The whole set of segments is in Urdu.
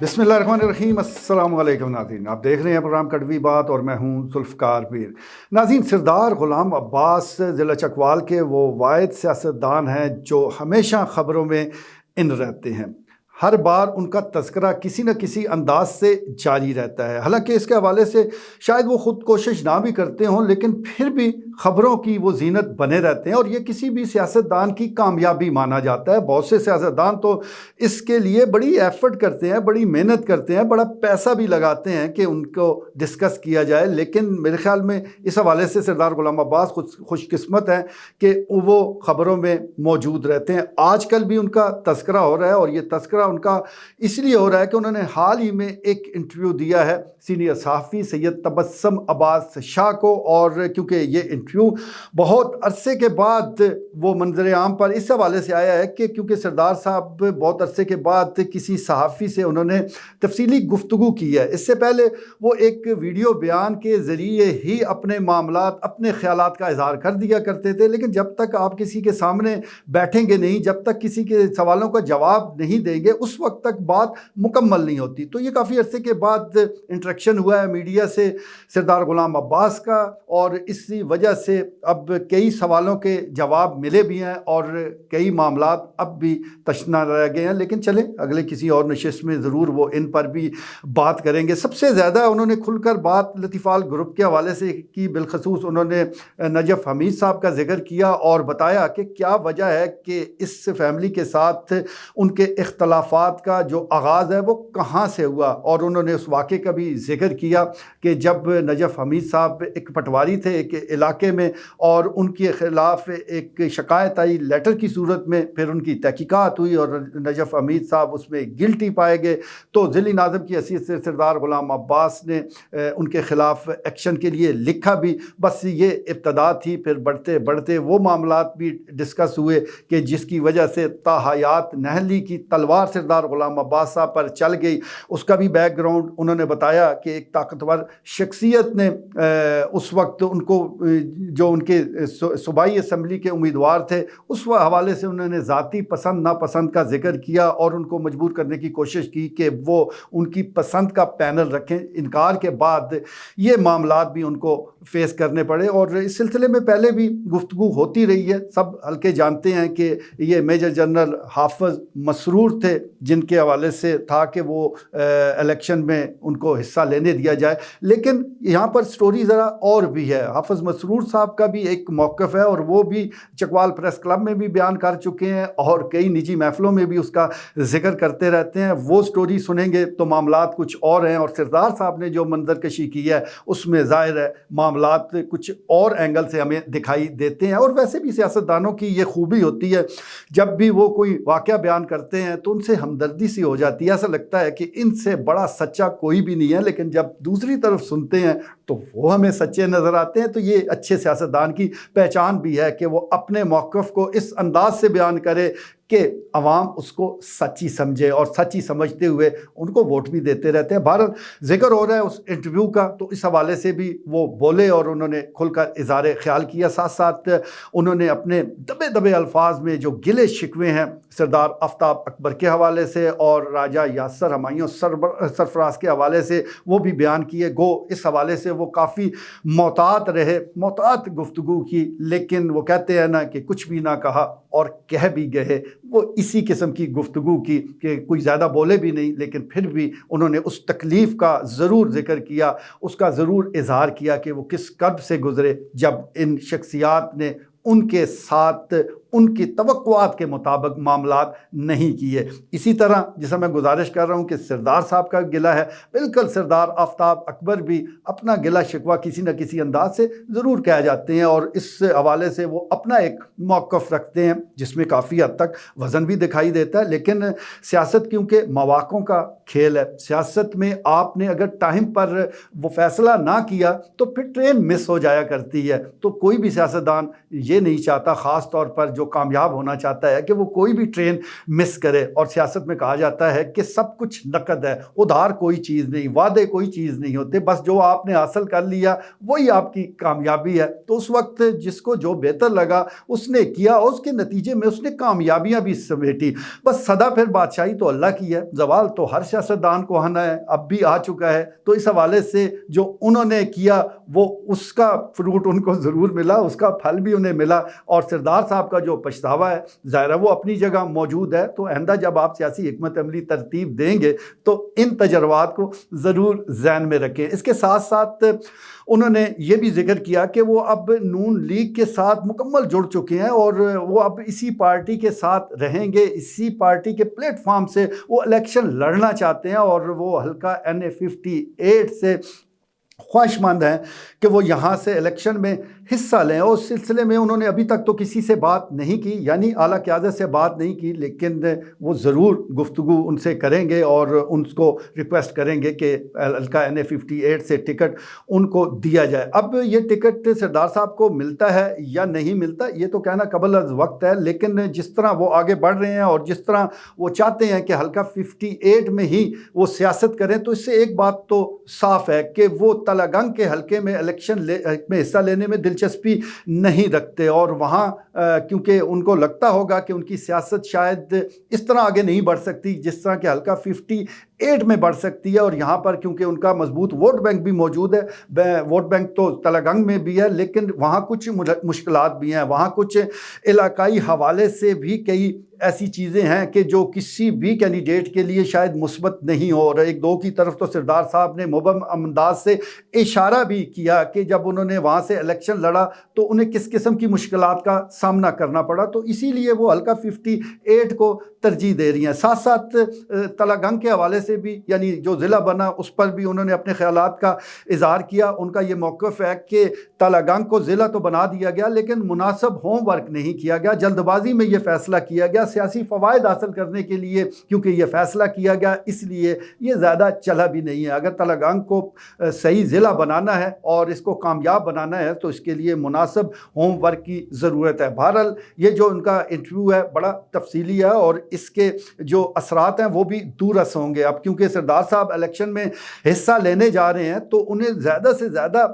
بسم اللہ الرحمن الرحیم۔ السلام علیکم ناظرین، آپ دیکھ رہے ہیں پروگرام کڑوی بات اور میں ہوں ذوالفقار پیر۔ ناظرین، سردار غلام عباس ضلع چکوال کے وہ واحد سیاستدان ہیں جو ہمیشہ خبروں میں ان رہتے ہیں۔ ہر بار ان کا تذکرہ کسی نہ کسی انداز سے جاری رہتا ہے، حالانکہ اس کے حوالے سے شاید وہ خود کوشش نہ بھی کرتے ہوں، لیکن پھر بھی خبروں کی وہ زینت بنے رہتے ہیں، اور یہ کسی بھی سیاستدان کی کامیابی مانا جاتا ہے۔ بہت سے سیاستدان تو اس کے لیے بڑی ایفرٹ کرتے ہیں، بڑی محنت کرتے ہیں، بڑا پیسہ بھی لگاتے ہیں کہ ان کو ڈسکس کیا جائے، لیکن میرے خیال میں اس حوالے سے سردار غلام عباس خوش قسمت ہیں کہ وہ خبروں میں موجود رہتے ہیں۔ آج کل بھی ان کا تذکرہ ہو رہا ہے، اور یہ تذکرہ ان کا اس لیے ہو رہا ہے کہ انہوں نے حال ہی میں ایک انٹرویو دیا ہے سینئر صحافی سید تبسم عباس شاہ کو، اور کیونکہ یہ انٹرویو بہت عرصے کے بعد وہ منظر عام پر اس حوالے سے آیا ہے کہ کیونکہ سردار صاحب بہت عرصے کے بعد کسی صحافی سے انہوں نے تفصیلی گفتگو کی ہے۔ اس سے پہلے وہ ایک ویڈیو بیان کے ذریعے ہی اپنے معاملات، اپنے خیالات کا اظہار کر دیا کرتے تھے، لیکن جب تک آپ کسی کے سامنے بیٹھیں گے نہیں، جب تک کسی کے سوالوں کا جواب نہیں دیں گے، اس وقت تک بات مکمل نہیں ہوتی۔ تو یہ کافی عرصے کے بعد انٹریکشن ہوا ہے میڈیا سے سردار غلام عباس کا، اور اسی وجہ سے اب کئی سوالوں کے جواب ملے بھی ہیں اور کئی معاملات اب بھی تشنہ رہ گئے ہیں، لیکن چلیں اگلے کسی اور نشست میں ضرور وہ ان پر بھی بات کریں گے۔ سب سے زیادہ انہوں نے کھل کر بات لطیفال گروپ کے حوالے سے کی، بالخصوص انہوں نے نجف حمید صاحب کا ذکر کیا اور بتایا کہ کیا وجہ ہے کہ اس فیملی کے ساتھ ان کے اختلافات کا جو آغاز ہے وہ کہاں سے ہوا، اور انہوں نے اس واقعے کا بھی ذکر کیا کہ جب نجف حمید صاحب ایک پٹواری تھے ایک علاقے میں، اور ان کے خلاف ایک شکایت آئی لیٹر کی صورت میں، پھر ان کی تحقیقات ہوئی اور نجف حمید صاحب اس میں گلٹی پائے گئے، تو ضلعی ناظم کی حیثیت سے سردار غلام عباس نے ان کے خلاف ایکشن کے لیے لکھا بھی۔ بس یہ ابتدا تھی، پھر بڑھتے بڑھتے وہ معاملات بھی ڈسکس ہوئے کہ جس کی وجہ سے تا حیات نہلی کی تلوار سردار غلام عباس صاحب پر چل گئی۔ اس کا بھی بیک گراؤنڈ انہوں نے بتایا کہ ایک طاقتور شخصیت نے اس وقت ان کو، جو ان کے صوبائی اسمبلی کے امیدوار تھے، اس حوالے سے انہوں نے ذاتی پسند ناپسند کا ذکر کیا اور ان کو مجبور کرنے کی کوشش کی کہ وہ ان کی پسند کا پینل رکھیں۔ انکار کے بعد یہ معاملات بھی ان کو فیس کرنے پڑے، اور اس سلسلے میں پہلے بھی گفتگو ہوتی رہی ہے۔ سب ہلکے جانتے ہیں کہ یہ میجر جنرل حافظ مسرور تھے جن کے حوالے سے تھا کہ وہ الیکشن میں ان کو حصہ لینے دیا جائے، لیکن یہاں پر سٹوری ذرا اور بھی ہے۔ حافظ مسرور صاحب کا بھی ایک موقف ہے، اور وہ بھی چکوال پریس کلب میں بھی بیان کر چکے ہیں اور کئی نجی محفلوں میں بھی اس کا ذکر کرتے رہتے ہیں۔ وہ سٹوری سنیں گے تو معاملات کچھ اور ہیں، اور سردار صاحب نے جو منظر کشی کی ہے اس میں ظاہر ہے معاملات کچھ اور اینگل سے ہمیں دکھائی دیتے ہیں۔ اور ویسے بھی سیاستدانوں کی یہ خوبی ہوتی ہے، جب بھی وہ کوئی واقعہ بیان کرتے ہیں تو ان سے ہمدردی سی ہو جاتی ہے، ایسا لگتا ہے کہ ان سے بڑا سچا کوئی بھی نہیں ہے، لیکن جب دوسری طرف سنتے ہیں تو وہ ہمیں سچے نظر آتے ہیں۔ تو یہ اچھے سیاستدان کی پہچان بھی ہے کہ وہ اپنے موقف کو اس انداز سے بیان کرے کہ عوام اس کو سچی سمجھے، اور سچی سمجھتے ہوئے ان کو ووٹ بھی دیتے رہتے ہیں۔ بہرحال ذکر ہو رہا ہے اس انٹرویو کا، تو اس حوالے سے بھی وہ بولے اور انہوں نے کھل کر اظہار خیال کیا۔ ساتھ ساتھ انہوں نے اپنے دبے دبے الفاظ میں جو گلے شکوے ہیں سردار آفتاب اکبر کے حوالے سے اور راجہ یاسر ہمایوں سرفراز کے حوالے سے وہ بھی بیان کیے۔ گو اس حوالے سے وہ کافی محتاط رہے، محتاط گفتگو کی، لیکن وہ کہتے ہیں نا کہ کچھ بھی نہ کہا اور کہہ بھی گئے۔ وہ اسی قسم کی گفتگو کی کہ کوئی زیادہ بولے بھی نہیں، لیکن پھر بھی انہوں نے اس تکلیف کا ضرور ذکر کیا، اس کا ضرور اظہار کیا کہ وہ کس کرب سے گزرے جب ان شخصیات نے ان کے ساتھ ان کی توقعات کے مطابق معاملات نہیں کیے۔ اسی طرح جیسا میں گزارش کر رہا ہوں کہ سردار صاحب کا گلہ ہے، بالکل سردار آفتاب اکبر بھی اپنا گلہ شکوہ کسی نہ کسی انداز سے ضرور کہہ جاتے ہیں، اور اس حوالے سے وہ اپنا ایک موقف رکھتے ہیں جس میں کافی حد تک وزن بھی دکھائی دیتا ہے۔ لیکن سیاست کیونکہ مواقعوں کا کھیل ہے، سیاست میں آپ نے اگر ٹائم پر وہ فیصلہ نہ کیا تو پھر ٹرین مس ہو جایا کرتی ہے۔ تو کوئی بھی سیاستدان یہ نہیں چاہتا، خاص طور پر جو جو کامیاب ہونا چاہتا ہے کہ وہ کوئی بھی ٹرین مس کرے. اور سیاست میں کہا جاتا ہے کہ سب کچھ نقد ہے, ادھار کوئی چیز نہیں, وعدے کوئی چیز نہیں ہوتے, بس جو آپ نے حاصل کر لیا وہی آپ کی کامیابی ہے. تو اس وقت جس کو جو بہتر لگا اس نے کیا, اس کے نتیجے میں اس نے کامیابیاں بھی سمیٹی. بس صدا پھر بادشاہی تو اللہ کی ہے, زوال تو ہر سیاستدان کو آنا ہے, اب بھی آ چکا ہے. تو اس حوالے سے جو انہوں نے کیا وہ اس کا فروٹ ان کو ضرور ملا, اس کا پھل بھی انہیں ملا. اور سردار صاحب کا جو پچھتاوا ہے ظاہر ہے وہ اپنی جگہ موجود ہے. تو آئندہ جب آپ سیاسی حکمت عملی ترتیب دیں گے تو ان تجربات کو ضرور ذہن میں رکھیں. اس کے ساتھ ساتھ انہوں نے یہ بھی ذکر کیا کہ وہ اب نون لیگ کے ساتھ مکمل جڑ چکے ہیں اور وہ اب اسی پارٹی کے ساتھ رہیں گے, اسی پارٹی کے پلیٹ فارم سے وہ الیکشن لڑنا چاہتے ہیں. اور وہ حلقہ NA-58 سے خواہش مند ہیں کہ وہ یہاں سے الیکشن میں حصہ لیں. اور اس سلسلے میں انہوں نے ابھی تک تو کسی سے بات نہیں کی, یعنی اعلیٰ قیادت سے بات نہیں کی, لیکن وہ ضرور گفتگو ان سے کریں گے اور ان کو ریکویسٹ کریں گے کہ حلقہ NA-58 سے ٹکٹ ان کو دیا جائے. اب یہ ٹکٹ سردار صاحب کو ملتا ہے یا نہیں ملتا یہ تو کہنا قبل از وقت ہے, لیکن جس طرح وہ آگے بڑھ رہے ہیں اور جس طرح وہ چاہتے ہیں کہ حلقہ 58 میں ہی وہ سیاست کریں, تو اس سے ایک بات تو صاف ہے کہ وہ تلہ گنگ کے حلقے میں الیکشن میں حصہ لینے میں دلچسپی نہیں رکھتے. اور وہاں کیونکہ ان کو لگتا ہوگا کہ ان کی سیاست شاید اس طرح آگے نہیں بڑھ سکتی جس طرح کہ حلقہ 58 میں بڑھ سکتی ہے. اور یہاں پر کیونکہ ان کا مضبوط ووٹ بینک بھی موجود ہے, ووٹ بینک تو تلہ گنگ میں بھی ہے لیکن وہاں کچھ مشکلات بھی ہیں, وہاں کچھ علاقائی حوالے سے بھی کئی ایسی چیزیں ہیں کہ جو کسی بھی کینڈیڈیٹ کے لیے شاید مثبت نہیں ہو. اور ایک دو کی طرف تو سردار صاحب نے مبہم انداز سے اشارہ بھی کیا کہ جب انہوں نے وہاں سے الیکشن لڑا تو انہیں کس قسم کی مشکلات کا سامنا کرنا پڑا, تو اسی لیے وہ حلقہ 58 کو ترجیح دے رہی ہیں. ساتھ ساتھ تلہ گنگ کے حوالے سے بھی یعنی جو ضلع بنا اس پر بھی انہوں نے اپنے خیالات کا اظہار کیا. ان کا یہ موقف ہے کہ تلہ گنگ کو ضلع تو بنا دیا گیا لیکن مناسب ہوم ورک نہیں کیا گیا, جلد بازی میں یہ فیصلہ کیا گیا سیاسی فوائد حاصل کرنے کے لیے. کیونکہ یہ فیصلہ کیا گیا اس لیے یہ زیادہ چلا بھی نہیں ہے. اگر تلہ گنگ کو صحیح ضلع بنانا ہے اور اس کو کامیاب بنانا ہے تو اس کے لیے مناسب ہوم ورک کی ضرورت ہے. بہرحال یہ جو ان کا انٹرویو ہے بڑا تفصیلی ہے اور اس کے جو اثرات ہیں وہ بھی دور رس ہوں گے. اب کیونکہ سردار صاحب الیکشن میں حصہ لینے جا رہے ہیں تو انہیں زیادہ سے زیادہ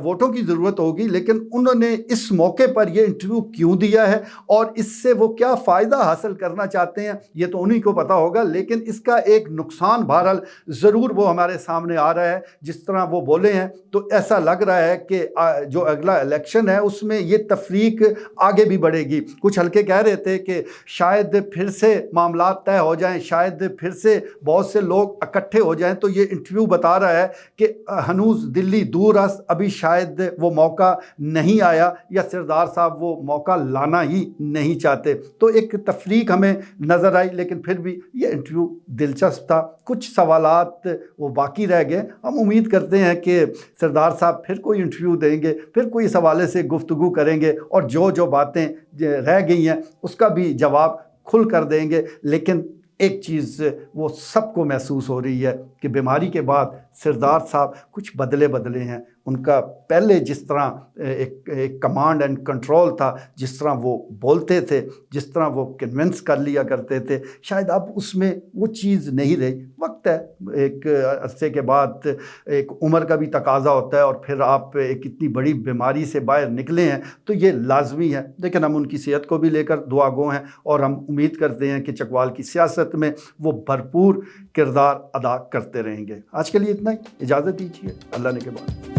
ووٹوں کی ضرورت ہوگی, لیکن انہوں نے اس موقع پر یہ انٹرویو کیوں دیا ہے اور اس سے وہ کیا فائدہ حاصل کرنا چاہتے ہیں یہ تو انہی کو پتا ہوگا. لیکن اس کا ایک نقصان بہرحال ضرور وہ ہمارے سامنے آ رہا ہے. جس طرح وہ بولے ہیں تو ایسا لگ رہا ہے کہ جو اگلا الیکشن ہے اس میں یہ تفریق آگے بھی بڑھے گی. کچھ حلقے کہہ رہے تھے کہ شاید پھر سے معاملات طے ہو جائیں, شاید پھر سے بہت سے لوگ اکٹھے ہو جائیں. تو یہ انٹرویو بتا رہا ہے کہ ہنوز دلی دور است, ابھی شاید وہ موقع نہیں آیا یا سردار صاحب وہ موقع لانا ہی نہیں چاہتے. تو ایک تفریق ہمیں نظر آئی, لیکن پھر بھی یہ انٹرویو دلچسپ تھا. کچھ سوالات وہ باقی رہ گئے. ہم امید کرتے ہیں کہ سردار صاحب پھر کوئی انٹرویو دیں گے, پھر کوئی اس حوالے سے گفتگو کریں گے اور جو باتیں رہ گئی ہیں اس کا بھی جواب کھل کر دیں گے. لیکن ایک چیز وہ سب کو محسوس ہو رہی ہے کہ بیماری کے بعد سردار صاحب کچھ بدلے ہیں. ان کا پہلے جس طرح ایک کمانڈ اینڈ کنٹرول تھا, جس طرح وہ بولتے تھے, جس طرح وہ کنونس کر لیا کرتے تھے, شاید اب اس میں وہ چیز نہیں رہی. وقت ہے, ایک عرصے کے بعد ایک عمر کا بھی تقاضا ہوتا ہے اور پھر آپ ایک اتنی بڑی بیماری سے باہر نکلے ہیں تو یہ لازمی ہے. لیکن ہم ان کی صحت کو بھی لے کر دعا گو ہیں اور ہم امید کرتے ہیں کہ چکوال کی سیاست میں وہ بھرپور کردار ادا کرتے رہیں گے. آج کے لیے اتنا ہی, اجازت دیجیے, اللہ نے کے بعد.